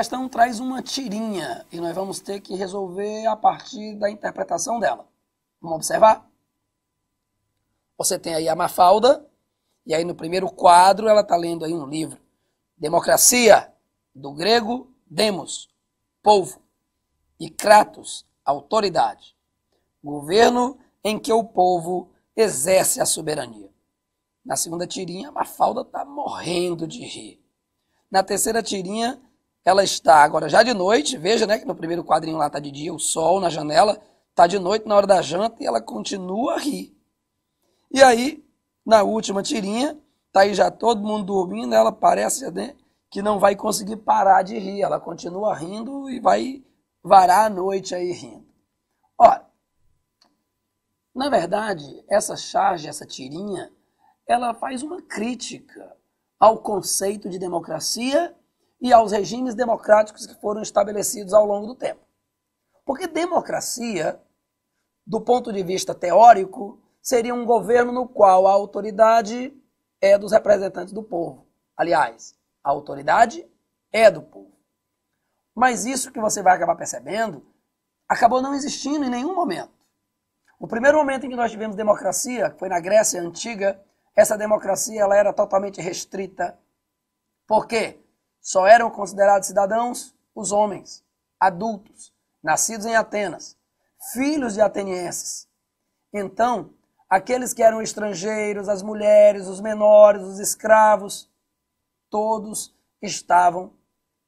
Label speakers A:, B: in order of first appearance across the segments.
A: questão traz uma tirinha e nós vamos ter que resolver a partir da interpretação dela. Vamos observar? Você tem aí a Mafalda, e aí no primeiro quadro ela está lendo aí um livro. Democracia, do grego demos, povo, e kratos, autoridade. Governo em que o povo exerce a soberania. Na segunda tirinha, a Mafalda está morrendo de rir. Na terceira tirinha, ela está agora já de noite, veja, né, que no primeiro quadrinho lá está de dia, o sol na janela, está de noite na hora da janta e ela continua a rir. E aí, na última tirinha, está aí já todo mundo dormindo, ela parece, né, que não vai conseguir parar de rir, ela continua rindo e vai varar a noite aí rindo. Ora, na verdade, essa charge, essa tirinha, ela faz uma crítica ao conceito de democracia e aos regimes democráticos que foram estabelecidos ao longo do tempo. Porque democracia, do ponto de vista teórico, seria um governo no qual a autoridade é dos representantes do povo. Aliás, a autoridade é do povo. Mas isso que você vai acabar percebendo acabou não existindo em nenhum momento. O primeiro momento em que nós tivemos democracia, que foi na Grécia Antiga, essa democracia ela era totalmente restrita. Por quê? Só eram considerados cidadãos os homens, adultos, nascidos em Atenas, filhos de atenienses. Então, aqueles que eram estrangeiros, as mulheres, os menores, os escravos, todos estavam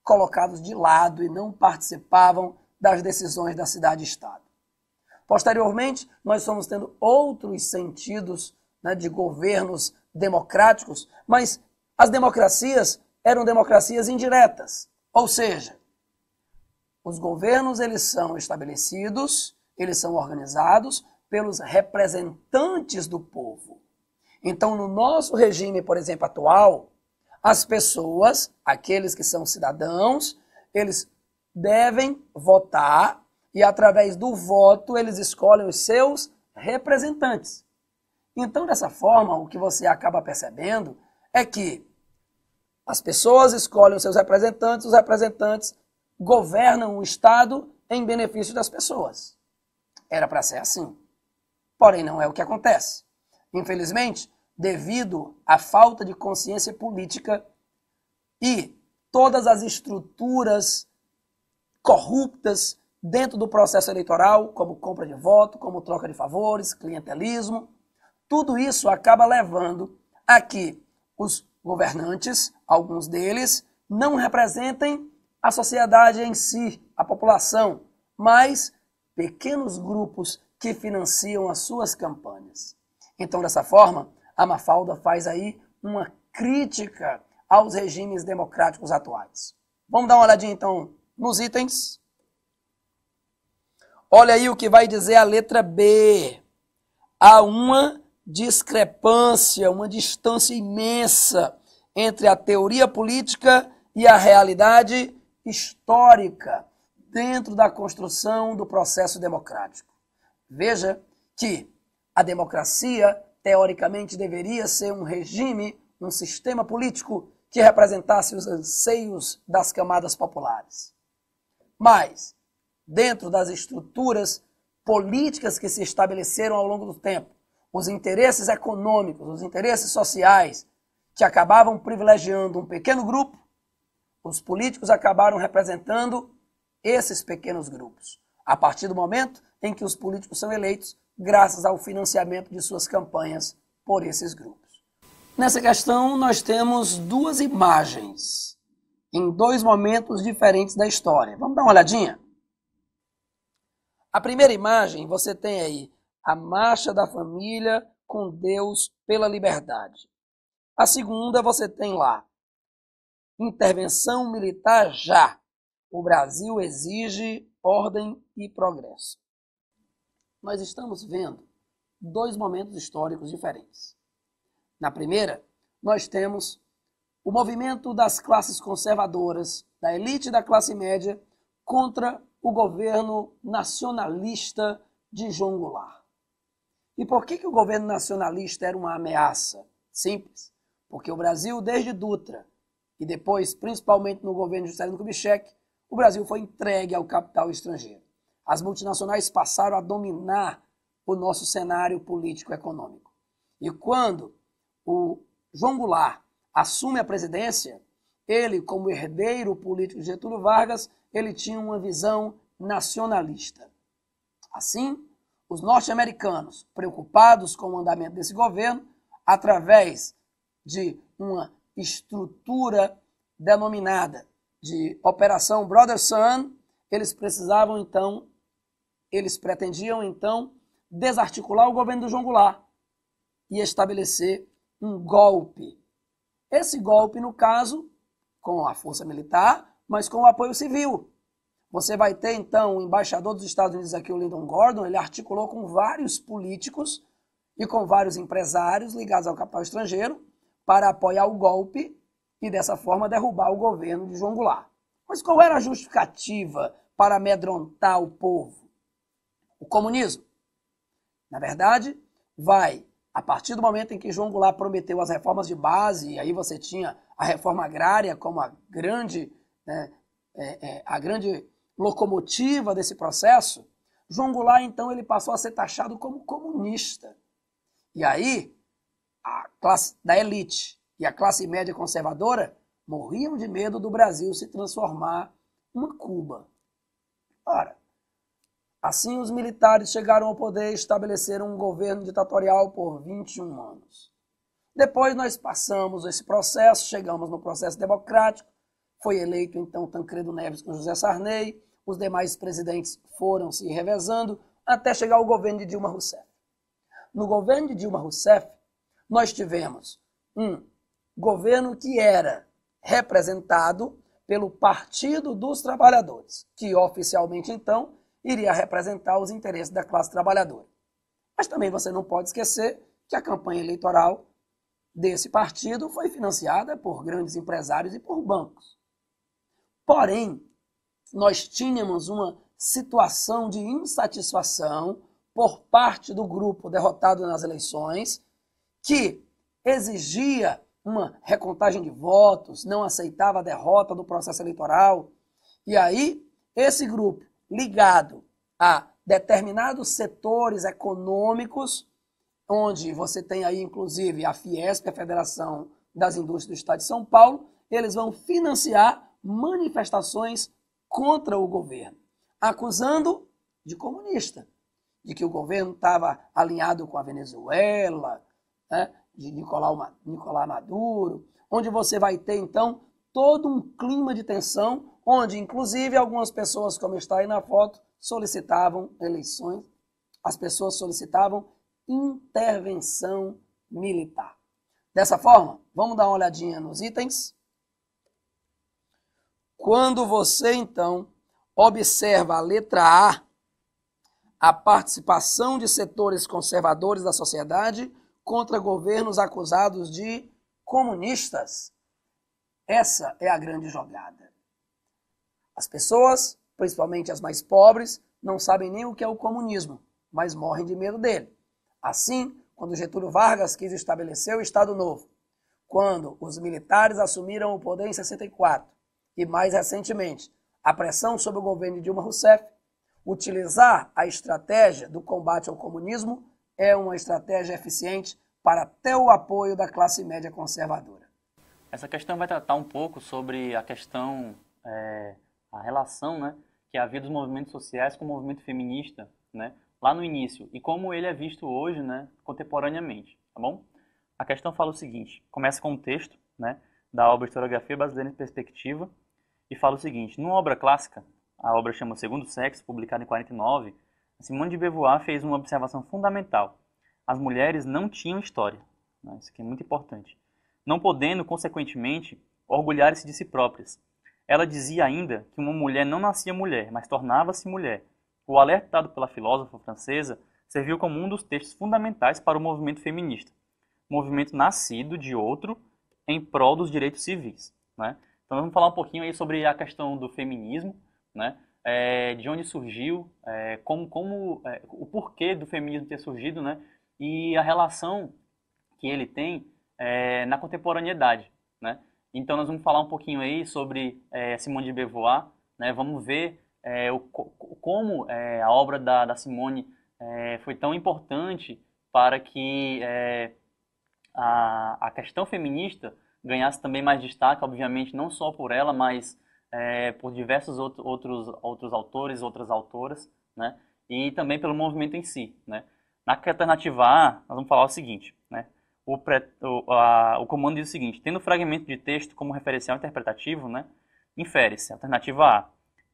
A: colocados de lado e não participavam das decisões da cidade-estado. Posteriormente, nós fomos tendo outros sentidos, né, de governos democráticos, mas as democracias eram democracias indiretas. Ou seja, os governos eles são estabelecidos, eles são organizados pelos representantes do povo. Então, no nosso regime, por exemplo, atual, as pessoas, aqueles que são cidadãos, eles devem votar e, através do voto, eles escolhem os seus representantes. Então, dessa forma, o que você acaba percebendo é que as pessoas escolhem os seus representantes, os representantes governam o Estado em benefício das pessoas. Era para ser assim. Porém, não é o que acontece. Infelizmente, devido à falta de consciência política e todas as estruturas corruptas dentro do processo eleitoral, como compra de voto, como troca de favores, clientelismo, tudo isso acaba levando a que os governantes, alguns deles, não representem a sociedade em si, a população, mas pequenos grupos que financiam as suas campanhas. Então, dessa forma, a Mafalda faz aí uma crítica aos regimes democráticos atuais. Vamos dar uma olhadinha, então, nos itens. Olha aí o que vai dizer a letra B. Há uma discrepância, uma distância imensa entre a teoria política e a realidade histórica dentro da construção do processo democrático. Veja que a democracia, teoricamente, deveria ser um regime, um sistema político que representasse os anseios das camadas populares. Mas, dentro das estruturas políticas que se estabeleceram ao longo do tempo, os interesses econômicos, os interesses sociais, que acabavam privilegiando um pequeno grupo, os políticos acabaram representando esses pequenos grupos, a partir do momento em que os políticos são eleitos graças ao financiamento de suas campanhas por esses grupos. Nessa questão, nós temos duas imagens, em dois momentos diferentes da história. Vamos dar uma olhadinha? A primeira imagem, você tem aí a marcha da família com Deus pela liberdade. A segunda, você tem lá, intervenção militar já. O Brasil exige ordem e progresso. Nós estamos vendo dois momentos históricos diferentes. Na primeira, nós temos o movimento das classes conservadoras, da elite da classe média, contra o governo nacionalista de João Goulart. E por que o governo nacionalista era uma ameaça? Simples. Porque o Brasil, desde Dutra, e depois, principalmente no governo de Juscelino Kubitschek, o Brasil foi entregue ao capital estrangeiro. As multinacionais passaram a dominar o nosso cenário político-econômico. E quando o João Goulart assume a presidência, ele, como herdeiro político de Getúlio Vargas, ele tinha uma visão nacionalista. Assim, os norte-americanos, preocupados com o andamento desse governo, através de uma estrutura denominada de Operação Brother Sun, eles pretendiam então desarticular o governo do João Goulart e estabelecer um golpe. Esse golpe, no caso, com a força militar, mas com o apoio civil. Você vai ter, então, o embaixador dos Estados Unidos aqui, o Lyndon Gordon, ele articulou com vários políticos e com vários empresários ligados ao capital estrangeiro para apoiar o golpe e, dessa forma, derrubar o governo de João Goulart. Mas qual era a justificativa para amedrontar o povo? O comunismo. Na verdade, a partir do momento em que João Goulart prometeu as reformas de base, e aí você tinha a reforma agrária como a grande locomotiva desse processo, João Goulart, então, ele passou a ser taxado como comunista. E aí, a classe da elite e a classe média conservadora morriam de medo do Brasil se transformar uma Cuba. Ora, assim os militares chegaram ao poder e estabeleceram um governo ditatorial por 21 anos. Depois nós passamos esse processo, chegamos no processo democrático, foi eleito então Tancredo Neves com José Sarney, os demais presidentes foram se revezando até chegar ao governo de Dilma Rousseff. No governo de Dilma Rousseff, nós tivemos um governo que era representado pelo Partido dos Trabalhadores, que oficialmente então iria representar os interesses da classe trabalhadora. Mas também você não pode esquecer que a campanha eleitoral desse partido foi financiada por grandes empresários e por bancos. Porém, nós tínhamos uma situação de insatisfação por parte do grupo derrotado nas eleições, que exigia uma recontagem de votos, não aceitava a derrota do processo eleitoral. E aí, esse grupo, ligado a determinados setores econômicos, onde você tem aí, inclusive, a Fiesp, a Federação das Indústrias do Estado de São Paulo, eles vão financiar manifestações contra o governo, acusando de comunista, de que o governo estava alinhado com a Venezuela, né, de Nicolás Maduro, onde você vai ter, então, todo um clima de tensão, onde, inclusive, algumas pessoas, como está aí na foto, solicitavam eleições, as pessoas solicitavam intervenção militar. Dessa forma, vamos dar uma olhadinha nos itens. Quando você, então, observa a letra A participação de setores conservadores da sociedade contra governos acusados de comunistas. Essa é a grande jogada. As pessoas, principalmente as mais pobres, não sabem nem o que é o comunismo, mas morrem de medo dele. Assim, quando Getúlio Vargas quis estabelecer o Estado Novo, quando os militares assumiram o poder em 64, e mais recentemente, a pressão sobre o governo de Dilma Rousseff, utilizar a estratégia do combate ao comunismo é uma estratégia eficiente para ter o apoio da classe média conservadora.
B: Essa questão vai tratar um pouco sobre a questão, a relação, né, que havia dos movimentos sociais com o movimento feminista, né, lá no início, e como ele é visto hoje, né, contemporaneamente, tá bom? A questão fala o seguinte, começa com um texto, né, da obra Historiografia Brasileira em Perspectiva, e fala o seguinte: numa obra clássica, a obra chama Segundo Sexo, publicada em 49, Simone de Beauvoir fez uma observação fundamental. As mulheres não tinham história, né? Isso aqui é muito importante. Não podendo, consequentemente, orgulhar-se de si próprias. Ela dizia ainda que uma mulher não nascia mulher, mas tornava-se mulher. O alerta dado pela filósofa francesa serviu como um dos textos fundamentais para o movimento feminista. Movimento nascido de outro em prol dos direitos civis, né? Então vamos falar um pouquinho aí sobre a questão do feminismo, né? De onde surgiu, o porquê do feminismo ter surgido, né? E a relação que ele tem na contemporaneidade, né? Então nós vamos falar um pouquinho aí sobre Simone de Beauvoir, né? Vamos ver como a obra da Simone foi tão importante para que a questão feminista ganhasse também mais destaque, obviamente, não só por ela, mas por diversos outros autores, outras autoras, né? E também pelo movimento em si, né? Na alternativa A, nós vamos falar o seguinte, né? O comando diz o seguinte: tendo o fragmento de texto como referencial interpretativo, né, infere-se, alternativa A,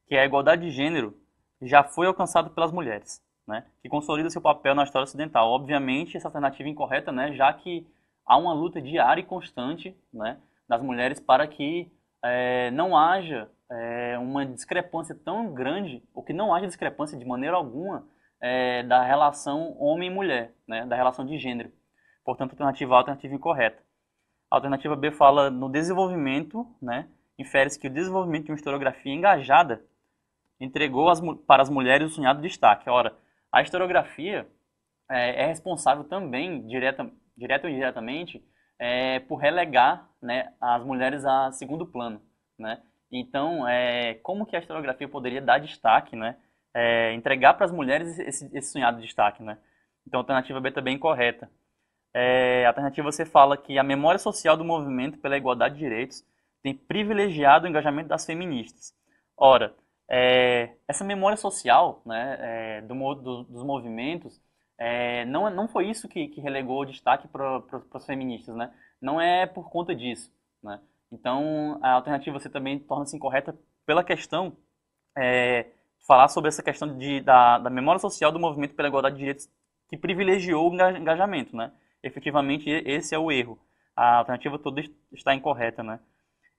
B: que a igualdade de gênero já foi alcançada pelas mulheres, né, que consolida seu papel na história ocidental. Obviamente, essa alternativa é incorreta, né, já que há uma luta diária e constante, né, das mulheres para que não haja uma discrepância tão grande, ou que não haja discrepância de maneira alguma da relação homem-mulher, né, da relação de gênero. Portanto, alternativa A, alternativa incorreta. A alternativa B fala no desenvolvimento, né, infere-se que o desenvolvimento de uma historiografia engajada entregou para as mulheres o sonhado destaque. Ora, a historiografia é responsável também, direta ou indiretamente, por relegar, né, as mulheres a segundo plano, né? Então, como que a historiografia poderia dar destaque, né, entregar para as mulheres esse sonhado destaque, né? Então, a alternativa B também é incorreta. A alternativa C fala que a memória social do movimento pela igualdade de direitos tem privilegiado o engajamento das feministas. Ora, essa memória social, né, dos movimentos, não foi isso que relegou o destaque para os feministas, né? Não é por conta disso, né? Então, a alternativa C também torna-se incorreta pela questão de falar sobre essa questão da memória social do movimento pela igualdade de direitos que privilegiou o engajamento, né? Efetivamente, esse é o erro. A alternativa toda está incorreta, né?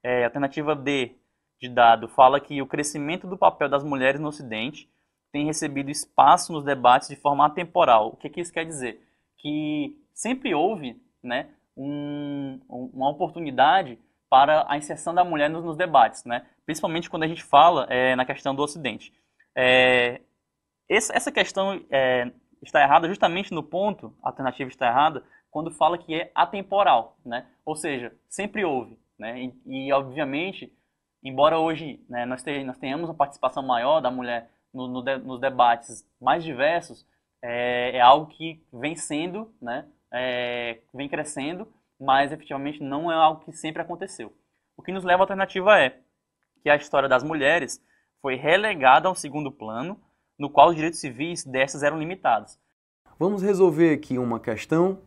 B: A alternativa D, de dado, fala que o crescimento do papel das mulheres no Ocidente tem recebido espaço nos debates de forma atemporal. O que isso quer dizer? Que sempre houve, né, uma oportunidade para a inserção da mulher nos debates, né? Principalmente quando a gente fala na questão do Ocidente. Essa questão está errada justamente no ponto, a alternativa está errada, quando fala que é atemporal, né? Ou seja, sempre houve, né? E obviamente, embora hoje, né, nós tenhamos uma participação maior da mulher nos debates mais diversos, é algo que vem sendo, né, vem crescendo, mas efetivamente não é algo que sempre aconteceu. O que nos leva à alternativa que a história das mulheres foi relegada a um segundo plano, no qual os direitos civis destas eram limitados.
C: Vamos resolver aqui uma questão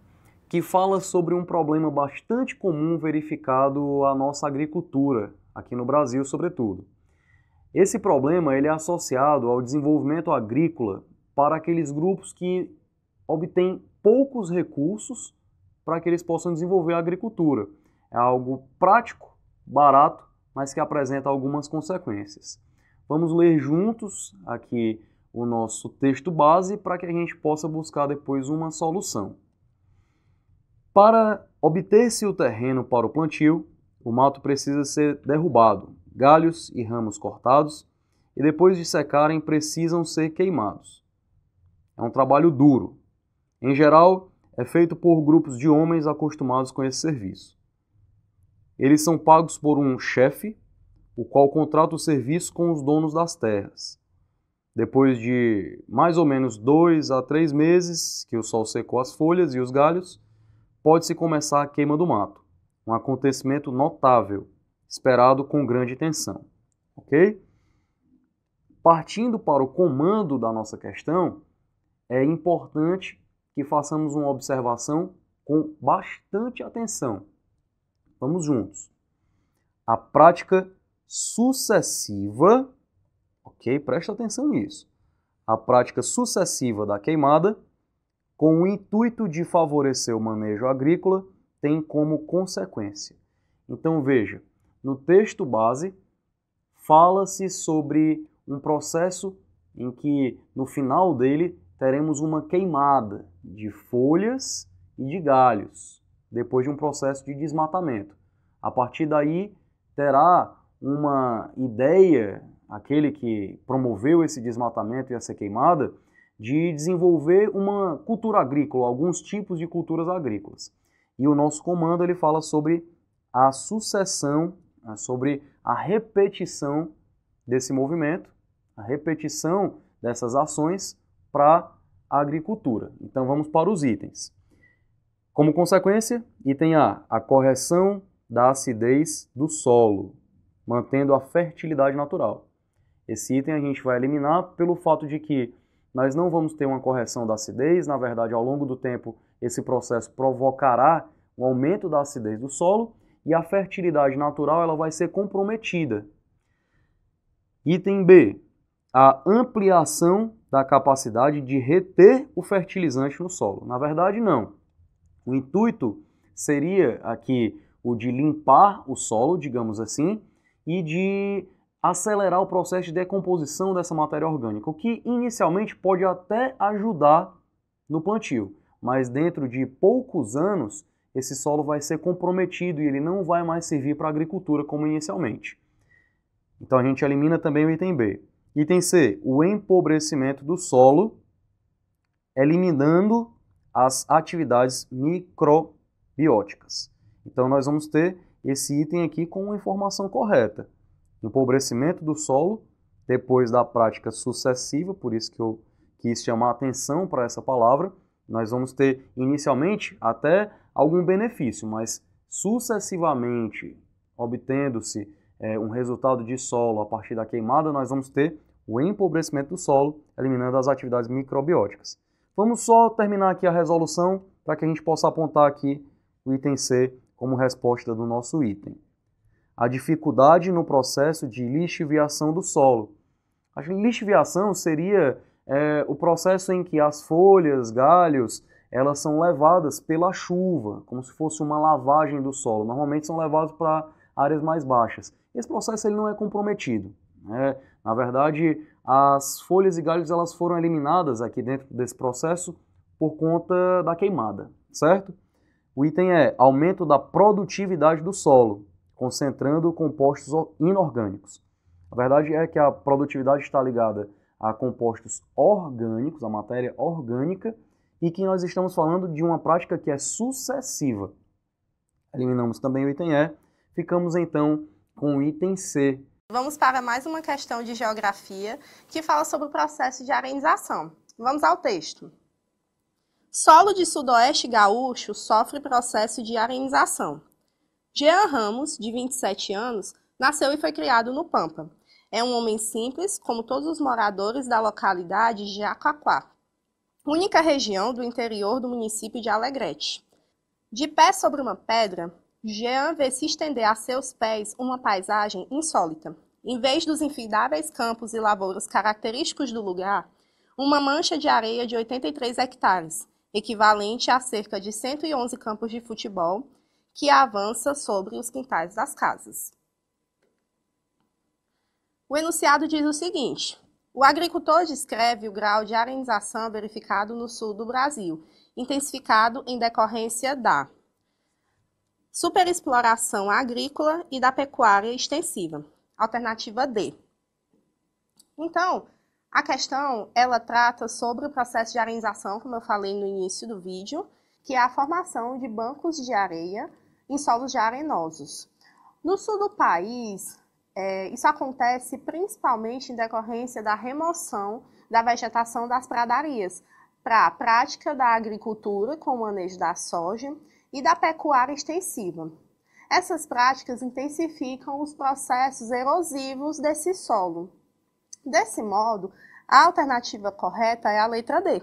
C: que fala sobre um problema bastante comum verificado à nossa agricultura, aqui no Brasil sobretudo. Esse problema ele é associado ao desenvolvimento agrícola para aqueles grupos que obtêm poucos recursos para que eles possam desenvolver a agricultura. É algo prático, barato, mas que apresenta algumas consequências. Vamos ler juntos aqui o nosso texto base para que a gente possa buscar depois uma solução. Para obter-se o terreno para o plantio, o mato precisa ser derrubado, galhos e ramos cortados, e depois de secarem precisam ser queimados. É um trabalho duro. Em geral, é feito por grupos de homens acostumados com esse serviço. Eles são pagos por um chefe, o qual contrata o serviço com os donos das terras. Depois de mais ou menos 2 a 3 meses que o sol secou as folhas e os galhos, pode-se começar a queima do mato, um acontecimento notável, esperado com grande tensão. Ok? Partindo para o comando da nossa questão, é importante que façamos uma observação com bastante atenção. Vamos juntos. A prática sucessiva, ok? Presta atenção nisso. A prática sucessiva da queimada, com o intuito de favorecer o manejo agrícola, tem como consequência. Então veja, no texto base, fala-se sobre um processo em que, no final dele, teremos uma queimada de folhas e de galhos, depois de um processo de desmatamento. A partir daí, terá uma ideia, aquele que promoveu esse desmatamento e essa queimada, de desenvolver uma cultura agrícola, alguns tipos de culturas agrícolas. E o nosso comando ele fala sobre a sucessão, sobre a repetição desse movimento, a repetição dessas ações para a agricultura. Então vamos para os itens. Como consequência, item A correção da acidez do solo, mantendo a fertilidade natural. Esse item a gente vai eliminar pelo fato de que nós não vamos ter uma correção da acidez, na verdade, ao longo do tempo, esse processo provocará um aumento da acidez do solo e a fertilidade natural ela vai ser comprometida. Item B, a ampliação da capacidade de reter o fertilizante no solo. Na verdade, não. O intuito seria aqui o de limpar o solo, digamos assim, e de acelerar o processo de decomposição dessa matéria orgânica, o que inicialmente pode até ajudar no plantio, mas dentro de poucos anos esse solo vai ser comprometido e ele não vai mais servir para a agricultura como inicialmente. Então a gente elimina também o item B. Item C, o empobrecimento do solo, eliminando as atividades microbióticas. Então nós vamos ter esse item aqui com a informação correta. Empobrecimento do solo, depois da prática sucessiva, por isso que eu quis chamar a atenção para essa palavra, nós vamos ter inicialmente até algum benefício, mas sucessivamente, obtendo-se um resultado de solo a partir da queimada, nós vamos ter o empobrecimento do solo, eliminando as atividades microbióticas. Vamos só terminar aqui a resolução para que a gente possa apontar aqui o item C como resposta do nosso item. A dificuldade no processo de lixiviação do solo. A lixiviação seria o processo em que as folhas, galhos, elas são levadas pela chuva, como se fosse uma lavagem do solo. Normalmente são levados para áreas mais baixas. Esse processo ele não é comprometido, né? Na verdade, as folhas e galhos elas foram eliminadas aqui dentro desse processo por conta da queimada, certo? O item é aumento da produtividade do solo, concentrando compostos inorgânicos. A verdade é que a produtividade está ligada a compostos orgânicos, a matéria orgânica, e que nós estamos falando de uma prática que é sucessiva. Eliminamos também o item E, ficamos então com o item C.
D: Vamos para mais uma questão de geografia que fala sobre o processo de arenização. Vamos ao texto. Solo de sudoeste gaúcho sofre processo de arenização. Jean Ramos, de 27 anos, nasceu e foi criado no Pampa. É um homem simples, como todos os moradores da localidade de Jacaquá, única região do interior do município de Alegrete. De pé sobre uma pedra, Jean vê se estender a seus pés uma paisagem insólita. Em vez dos infindáveis campos e lavouras característicos do lugar, uma mancha de areia de 83 hectares, equivalente a cerca de 111 campos de futebol, que avança sobre os quintais das casas. O enunciado diz o seguinte: o agricultor descreve o grau de arenização verificado no sul do Brasil, intensificado em decorrência da superexploração agrícola e da pecuária extensiva. Alternativa D. Então, a questão, ela trata sobre o processo de arenização, como eu falei no início do vídeo, que é a formação de bancos de areia em solos já arenosos. No sul do país, isso acontece principalmente em decorrência da remoção da vegetação das pradarias para a prática da agricultura com o manejo da soja e da pecuária extensiva. Essas práticas intensificam os processos erosivos desse solo. Desse modo, a alternativa correta é a letra D.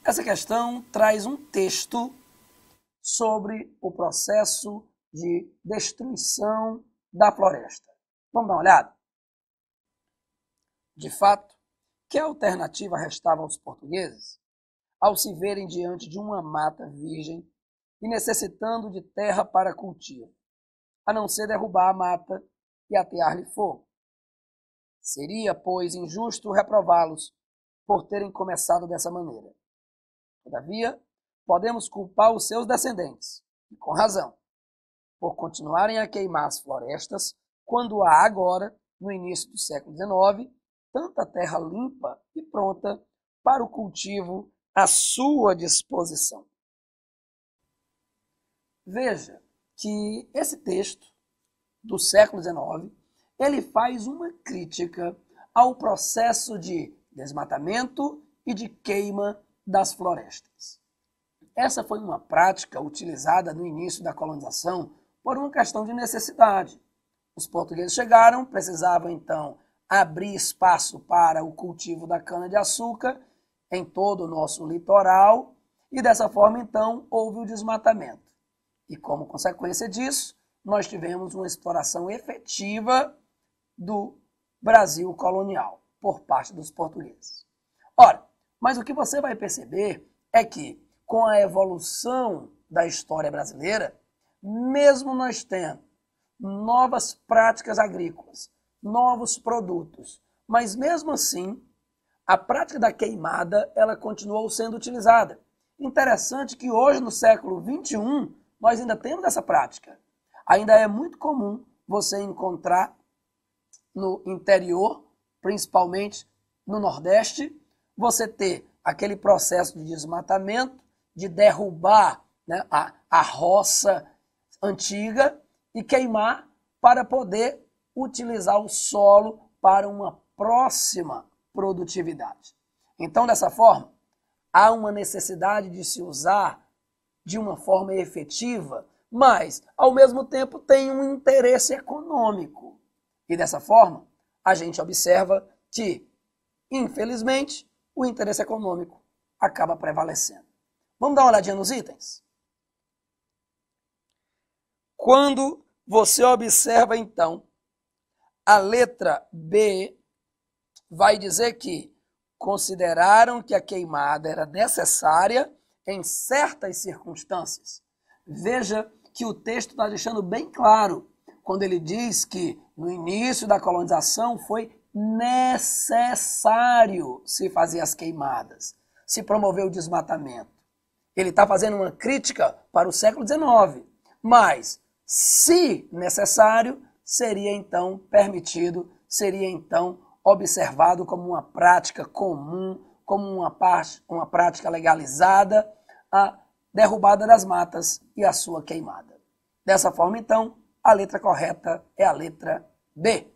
A: Essa questão traz um texto sobre o processo de destruição da floresta. Vamos dar uma olhada? De fato, que alternativa restava aos portugueses ao se verem diante de uma mata virgem e necessitando de terra para cultivo, a não ser derrubar a mata e atear-lhe fogo? Seria, pois, injusto reprová-los por terem começado dessa maneira. Todavia, podemos culpar os seus descendentes, e com razão, por continuarem a queimar as florestas quando há agora, no início do século XIX, tanta terra limpa e pronta para o cultivo à sua disposição. Veja que esse texto do século XIX ele faz uma crítica ao processo de desmatamento e de queima das florestas. Essa foi uma prática utilizada no início da colonização por uma questão de necessidade. Os portugueses chegaram, precisavam então abrir espaço para o cultivo da cana-de-açúcar em todo o nosso litoral e dessa forma então houve o desmatamento. E como consequência disso, nós tivemos uma exploração efetiva do Brasil colonial por parte dos portugueses. Ora, mas o que você vai perceber é que com a evolução da história brasileira, mesmo nós tendo novas práticas agrícolas, novos produtos, mas mesmo assim, a prática da queimada ela continuou sendo utilizada. Interessante que hoje, no século XXI, nós ainda temos essa prática. Ainda é muito comum você encontrar no interior, principalmente no Nordeste, você ter aquele processo de desmatamento, de derrubar, né, a roça antiga e queimar para poder utilizar o solo para uma próxima produtividade. Então, dessa forma, há uma necessidade de se usar de uma forma efetiva, mas, ao mesmo tempo, tem um interesse econômico. E dessa forma, a gente observa que, infelizmente, o interesse econômico acaba prevalecendo. Vamos dar uma olhadinha nos itens? Quando você observa, então, a letra B, vai dizer que consideraram que a queimada era necessária em certas circunstâncias. Veja que o texto está deixando bem claro quando ele diz que no início da colonização foi necessário se fazer as queimadas, se promover o desmatamento. Ele está fazendo uma crítica para o século XIX, mas, se necessário, seria então permitido, seria então observado como uma prática comum, como uma prática legalizada, a derrubada das matas e a sua queimada. Dessa forma, então, a letra correta é a letra B.